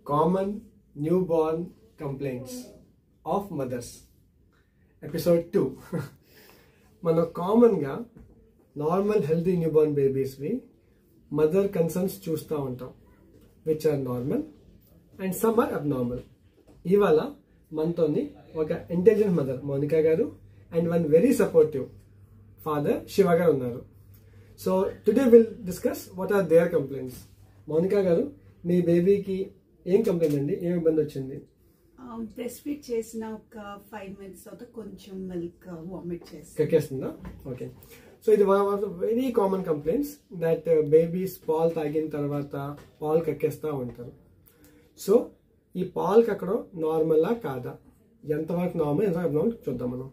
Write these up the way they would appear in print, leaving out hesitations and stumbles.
Common newborn complaints of mothers. Episode 2. మనం కామన్గా normal healthy newborn బేబీస్వి మదర్ కన్సర్న్స్ చూస్తూ ఉంటాం, which are normal and some are abnormal. ఇవాళ మనతోని ఒక intelligent mother Monica garu and one very supportive father Shiva garu ఉన్నారు. So today will discuss what are their complaints. Monica garu, మీ బేబీకి ఏం కంప్లైంట్ అండి? ఏం ఇబ్బంది వచ్చింది? బ్రెస్ట్ ఫీడ్ చేసిన ఒక 5 minutes తర్వాత కొంచెం మిల్క్ వామిట్ చేస్తుంది. కక్కేస్తుందా? ఓకే. సో ఇది one of the very common complaints that babies పాలు తాగిన తర్వాత పాలు కక్కేస్తూ ఉంటారు. సో ఈ పాలు కక్కడం నార్మలా కాదా, ఎంతవరకు నార్మల్ ఎంత అబ్నార్మల్ చూద్దాం మనం.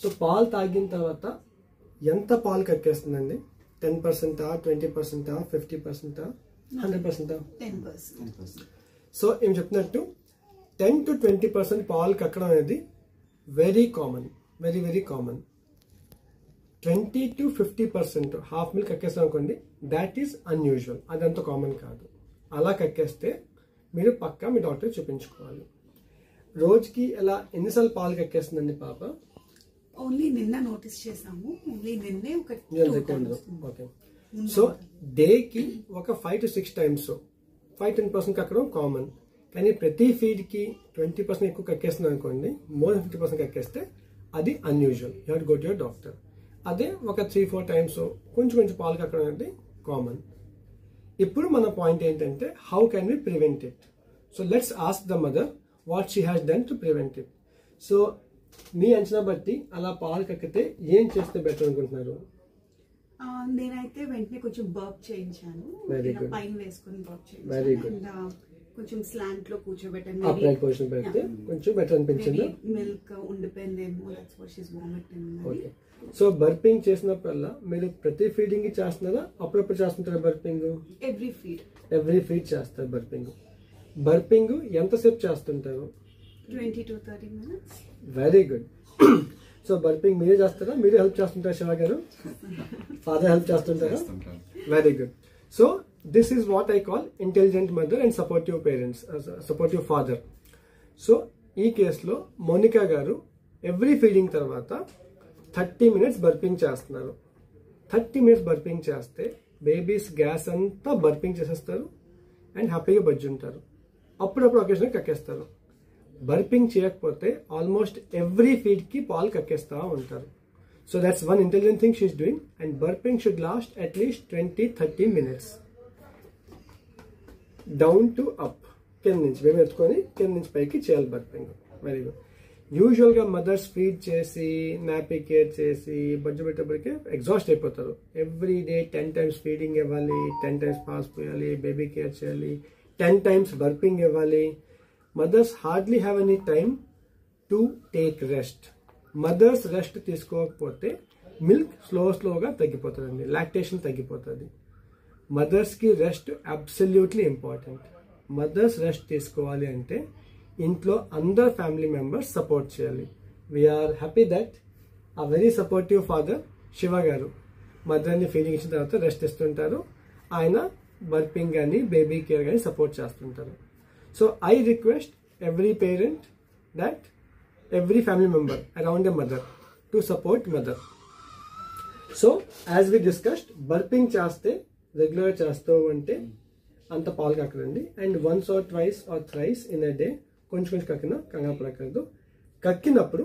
సో పాలు తాగిన తర్వాత ఎంత పాలు కక్కేస్తుందండి? 10%, 20%, 50%, 100%? 10%. సో ఏం చెప్తున్నట్టు 10 to 20% పాలు కక్కడం అనేది very common, very very common. 20 to 50% half milk కక్కేస్తాం అనుకోండి, దాట్ ఈస్ అన్యూజువల్. అదంత కామన్ కాదు. అలా కక్కేస్తే మీరు పక్కా మీ డాక్టర్ చూపించుకోవాలి. రోజుకి ఎలా ఎన్నిసార్లు పాలు కక్కేస్తుందండి పాప? ఓన్లీ నిన్న నోటీస్ చేసాము. ఓన్లీ నిన్నే ఒక ఓకే. సో డేకి ఒక 5 to 6 times 5-10% కక్కడం కామన్. కానీ ప్రతి ఫీడ్కి 20% ఎక్కువ కక్కేస్తుంది అనుకోండి, మోర్ దెన్ 50% కక్కేస్తే అది unusual. You have to go to your doctor. అదే ఒక 3-4 times కొంచెం కొంచెం పాలు కక్కడం అనేది కామన్. ఇప్పుడు మన పాయింట్ ఏంటంటే, how can we prevent it? So let's ask the mother what she has done to prevent it. So మీ అంచనా బట్టి అలా పాలు కక్కితే ఏం చేస్తే బెటర్ అనుకుంటున్నారు? నేనైతే వెంటనే కొంచెం బర్ప్ చేయించాను. పైన వేసుకుని బర్ప్ చేయించాను. కొంచెం స్లాంట్ లో కూర్చోబెట్టాను. కొంచెం బెటర్ అనిపించింది. మిల్క్ ఉండిపోయిందేమో. సో బర్పింగ్ చేసినప్పుడల్లా మీరు ప్రతి ఫీడింగ్ చేస్తున్నారా, అప్పుడప్పుడు చేస్తుంటారా బర్పింగ్? ఎవ్రీ ఫీడ్ చేస్తారు బర్పింగ్. బర్పింగ్ ఎంతసేపు చేస్తుంటారు? 20 to 30 minutes. Very good. So burping మీరే చేస్తారా, మీరే హెల్ప్ చేస్తుంటారా శివ గారు? ఫాదర్ హెల్ప్ చేస్తుంటారా? Very good. So this is what I call intelligent mother and supportive parents, supportive father. So ఈ కేసులో మోనికా గారు ఎవ్రీ ఫీడింగ్ తర్వాత 30 minutes బర్పింగ్ చేస్తున్నారు. 30 minutes బర్పింగ్ చేస్తే బేబీస్ గ్యాస్ అంతా బర్పింగ్ చేసేస్తారు అండ్ హ్యాపీగా బజ్జుంటారు. అప్పుడప్పుడు ఒకేషన్ కక్కేస్తారు. బర్పింగ్ చేయకపోతే ఆల్మోస్ట్ ఎవ్రీ ఫీడ్కి పాలు కక్కేస్తూ ఉంటారు. So that's one intelligent thing she's doing. And burping should last at least 20-30 minutes. Down to up, కింద నుంచి బేబీ ఎత్తుకొని కింద నుంచి పైకి చేయాలి బర్పింగ్. Very good. యూజువల్గా మదర్స్ ఫీడ్ చేసి నాపీ కేర్ చేసి బజ్జు పెట్టేప్పటికే ఎగ్జాస్ట్ అయిపోతారు. ఎవ్రీ డే 10 times ఫీడింగ్ ఇవ్వాలి, 10 times పాస్ పోయాలి, బేబీ కేర్ చేయాలి, 10 times బర్పింగ్ ఇవ్వాలి. Mothers hardly have any time to take rest. Mothers rest తీసుకోకపోతే మిల్క్ స్లోగా తగ్గిపోతుందండి, లాక్టేషన్ తగ్గిపోతుంది. మదర్స్కి rest absolutely important. Mothers rest తీసుకోవాలి అంటే ఇంట్లో అందరు ఫ్యామిలీ మెంబర్స్ సపోర్ట్ చేయాలి. We're happy that a very supportive father Shiva garu మదర్ని ఫీడింగ్ ఇచ్చిన తర్వాత రెస్ట్ ఇస్తుంటారు. ఆయన బర్పింగ్ కానీ బేబీ కేర్ కానీ సపోర్ట్ చేస్తుంటారు. So I request every parent that every family member around a mother to support mother. So as we discussed, burping చేస్తే regular చేస్తూ ఉంటే అంత పాలు కక్కదండి. And once or twice or thrice in a day కొంచెం కొంచెం కక్కినా కంగారు పడకూడదు. కక్కినప్పుడు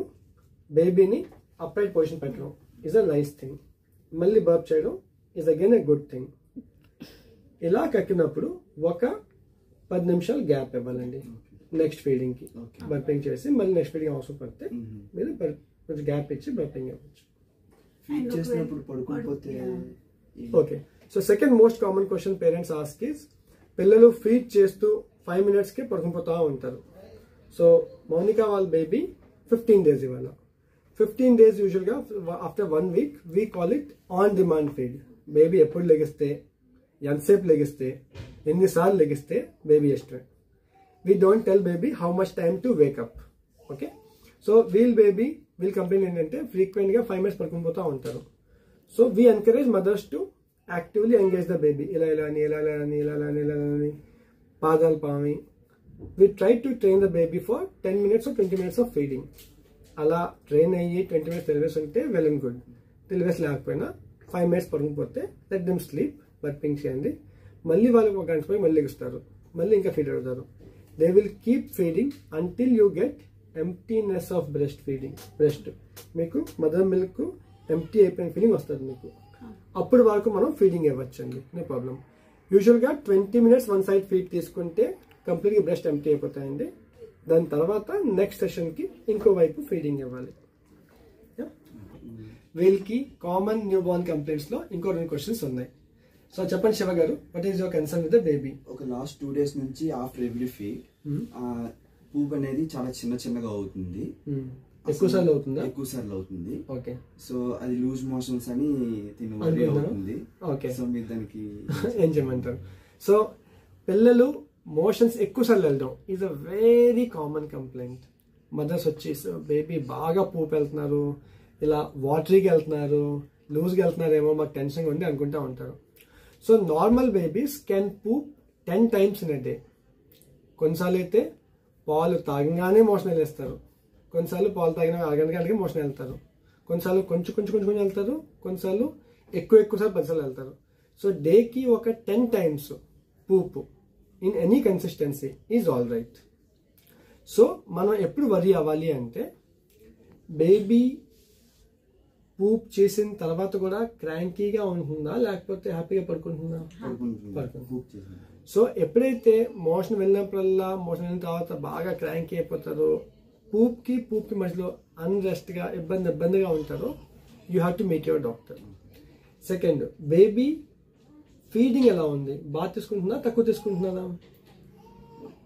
బేబీని అప్రైట్ పొజిషన్ పెట్టడం ఈజ్ అ నైస్ థింగ్. మళ్ళీ బర్ప్ చేయడం is again a good thing. ఇలా కక్కినప్పుడు ఒక 10 నిమిషాలు గ్యాప్ ఇవ్వాలండి నెక్స్ట్ ఫీడింగ్ కి. బర్పింగ్ చేసి మళ్ళీ నెక్స్ట్ ఫీడింగ్ అవసరం పడితే మీరు కొంచెం గ్యాప్ ఇచ్చి బర్పింగ్ ఇవ్వచ్చు. Okay. So second most common question parents ask is, పిల్లలు ఫీడ్ చేస్తూ 5 minutes కి పడుకుపోతూ ఉంటారు. సో మౌనికా వాళ్ళ బేబీ 15 days ఇవాళ. 15 days యూజువల్గా after 1 week we call it on demand feed. Baby ఎప్పుడు లెగిస్తే, ఎంతసేపు లెగిస్తే, ఎన్నిసార్లు లెగిస్తే బేబీ ఇష్టమే. We don't tell baby how much time to wake up. Okay. So we'll complaint ఏంటంటే ఫ్రీక్వెంట్గా 5 minutes పడుకుపోతూ ఉంటారు. So we encourage mothers to actively engage the baby. ఇలా అని పాదాలు పామి we try to train the baby for 10 minutes or 20 minutes of feeding. అలా train అయ్యి 20 minutes తెలివేసి ఉంటే వెల్ అండ్ గుడ్. తెలివేసి లేకపోయినా 5 minutes పడుకుపోతే లెట్ దెమ్ స్లీప్, బర్పింగ్ చేయండి. మళ్ళీ వాళ్ళు ఒక గంట పోయి మళ్ళీ ఎగుస్తారు, మళ్ళీ ఇంకా ఫీడ్ అవుతారు. They will keep feeding until you get emptiness of breast feeding. Breast మీకు మదర్ మిల్క్ ఎంప్టీ అయిపోయిన ఫీలింగ్ వస్తుంది మీకు. అప్పుడు వరకు మనం ఫీడింగ్ ఇవ్వచ్చండి, నో ప్రాబ్లం. యూజువల్గా 20 minutes వన్ సైడ్ ఫీడ్ తీసుకుంటే కంప్లీట్గా బ్రెస్ట్ ఎంప్టీ అయిపోతాయండి. దాని తర్వాత నెక్స్ట్ సెషన్కి ఇంకో వైపు ఫీడింగ్ ఇవ్వాలి. వీళ్ళకి కామన్ న్యూ బోర్న్ కంప్లైంట్స్ లో ఇంకో 2 questions ఉన్నాయి. సో చెప్పండి శివ గారు, what is your concern with the baby? ఒక లాస్ట్ 2 days నుంచి ఆఫ్టర్ ఎవ్రీ ఫీడ్ పూప్ అనేది చాలా చిన్నగా అవుతుంది. ఎక్కువ సార్లు అవుతుందా? ఎక్కువ సార్లు అవుతుంది. ఓకే. సో అది లూజ్ మోషన్స్ అని అవుతుంది. ఓకే. సో మీరు దానికి ఏం చేయమంటారు? సో పిల్లలు మోషన్స్ ఎక్కువ సార్లు వెళ్ళడం is a very common complaint. Mothers వచ్చి బేబీ బాగా పూప్ వెళ్తున్నారు, ఇలా వాటరీకి వెళ్తున్నారు, లూజ్గా వెళ్తున్నారేమో మాకు టెన్షన్గా ఉంది అనుకుంటా ఉంటారు. So normal babies can poop 10 times in a day. కొన్నిసార్లు అయితే పాలు తాగగానే మోషన్ వెళ్ళేస్తారు, కొన్నిసార్లు పాలు తాగిన అరగంటకి మోషన్ వెళ్తారు, కొన్నిసార్లు కొంచెం వెళ్తారు, కొన్నిసార్లు ఎక్కువసార్లు 10 సార్లు వెళ్తారు. సో డేకి ఒక 10 times poop in any consistency is all right. So మనం ఎప్పుడు వరీ అవ్వాలి అంటే బేబీ పూప్ చేసిన తర్వాత కూడా క్రాంకీగా ఉంటుందా లేకపోతే హ్యాపీగా పడుకుంటుందా? పడుకుంటుంది. సో ఎప్పుడైతే మోషన్ వెళ్ళినప్పుడల్లా మోషన్ వెళ్ళిన తర్వాత బాగా క్రాంకీ అయిపోతారో, పూప్కి మధ్యలో అన్రెస్ట్గా ఇబ్బందిగా ఉంటారో, you have to meet your doctor. Second, baby feeding ఎలా ఉంది? బాగా తీసుకుంటున్నా, తక్కువ తీసుకుంటున్నారా?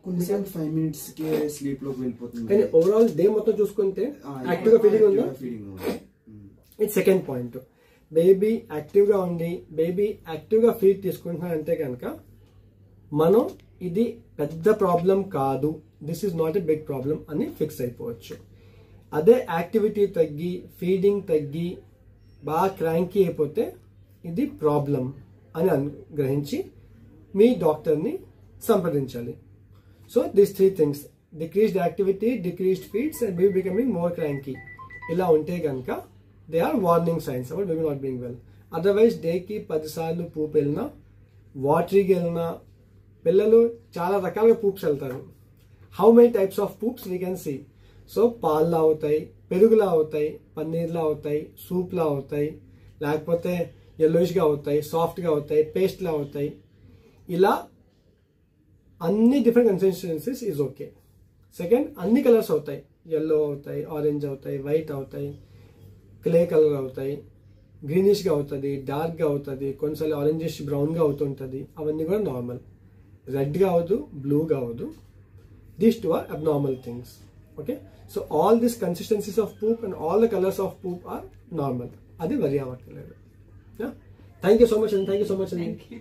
కొన్నిసార్లు 5 minutes కే స్లీప్ లోకి వెళ్ళిపోతుంది. కానీ ఓవరాల్ డే మొత్తం చూసుకుంటే యాక్టివ్గా ఫీడింగ్ ఉందా? It's second point. బేబీ యాక్టివ్గా ఉండి బేబీ యాక్టివ్గా ఫీడ్ తీసుకుంటున్నారంటే కనుక మనం ఇది పెద్ద ప్రాబ్లం కాదు, this is not a big problem అని ఫిక్స్ అయిపోవచ్చు. అదే యాక్టివిటీ తగ్గి ఫీడింగ్ తగ్గి బాగా క్రాంకీ అయిపోతే ఇది ప్రాబ్లం అని గ్రహించి మీ డాక్టర్ని సంప్రదించాలి. So these 3 things, decreased activity, decreased feeds and baby becoming more cranky, ఇలా ఉంటే కనుక they are warning signs about baby not being well. Otherwise డేకి 10 సార్లు పూప్ వెళ్ళినా, వాటరీకి వెళ్ళినా, పిల్లలు చాలా రకాలుగా పూప్స్ వెళ్తారు. How many types of poops we can see. So పాల్లా అవుతాయి, పెరుగులా అవుతాయి, పన్నీర్లా అవుతాయి, సూప్లా అవుతాయి, లేకపోతే yellowish-గా అవుతాయి, సాఫ్ట్గా అవుతాయి, పేస్ట్లా అవుతాయి. ఇలా అన్ని డిఫరెంట్ కన్సిస్టెన్సీస్ ఈజ్ ఓకే. సెకండ్, అన్ని కలర్స్ అవుతాయి, yellow అవుతాయి, ఆరెంజ్ అవుతాయి, వైట్ అవుతాయి, క్లే కలర్ అవుతాయి, గ్రీనిష్గా అవుతుంది, డార్క్గా అవుతుంది, కొన్నిసార్లు ఆరెంజిష్ బ్రౌన్గా అవుతుంటుంది. అవన్నీ కూడా నార్మల్. రెడ్గా అవ్వదు, బ్లూగా అవ్వదు. These 2 are abnormal things. Okay, so all these consistencies of poop and all the colors of poop are normal. Adi worry avakaledu. Yeah, thank you so much and thank you so much. Thank you.